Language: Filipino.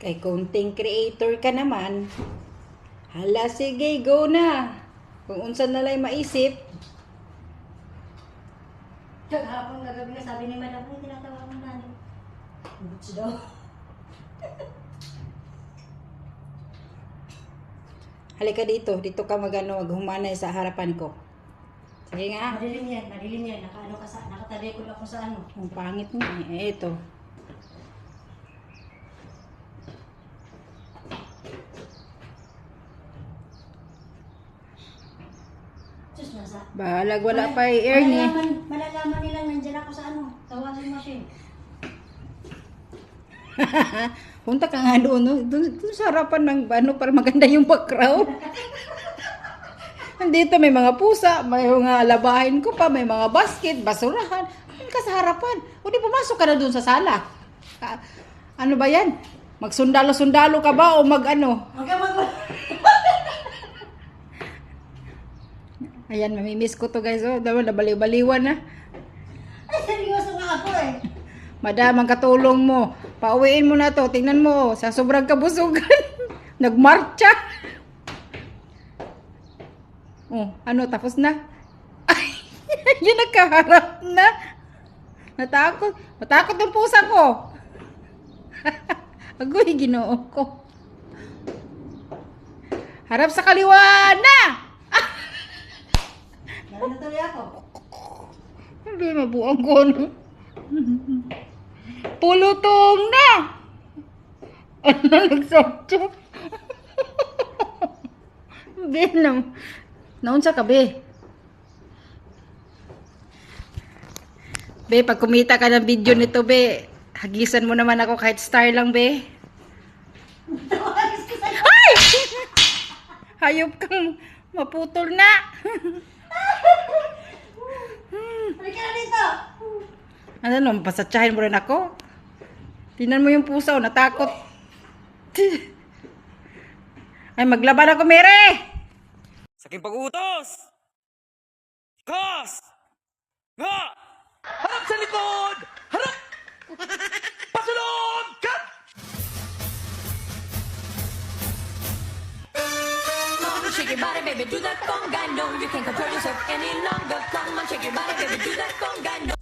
Kay content creator ka naman. Hala, sige, go na. Kung unsa na lang maisip. Hapon na gabi na sabi ni Madam, ay tinatawagan na ni. Butch daw. Halika dito. Dito ka maghumanay sa harapan ko. Sige nga. Madilim yan, madilim yan. Nakatabi ko ako sa ano. Ang pangit mo eh. Ito. Diyos nasa. Bahalag wala pa Ernie. Malalaman nilang nandiyan ako sa ano, sa washing machine. Punta ka nga doon, no? Doon sa harapan ng para maganda yung background. Dito may mga pusa, may mga labahin ko pa, may mga basket, basurahan. Doon ka sa harapan. O di pumasok ka na doon sa sala. Ano ba yan? Magsundalo-sundalo ka ba o mag-ano? Ayan, mamimiss ko to guys. Oh, nabaliw-baliwan na. Ay, seryoso nga ako eh. Madam, ang katulong mo. Pauwiin mo na to. Tingnan mo, sa sobrang kabusugan. Nagmarcha. Oh, ano, tapos na? Ay, yun nagkaharap na. Natakot. Natakot yung pusa ko. Agoy, ginoo ko. Harap sa kaliwa na! Natuloy ako. Hindi, mabuang ko, no? Pulutong na! Ano, nagsakto? Be, naunsa ka, be? Be, pag kumita ka ng video nito, be, hagisan mo naman ako kahit star lang, be. Ay! Hayop kang maputol na. Halika na dito! Ano no, pasatsahin mo rin ako. Tingnan mo yung pusa, oh, natakot. Ay, maglaban ako, Mere! Sa aking pag-utos! Kas! Nga! Harap sa likod! Harap! Pasulong! Cut! Come on, shake your body, baby, do that conga. No, you can't control yourself any longer. Come on, shake your body, baby, do that conga. No.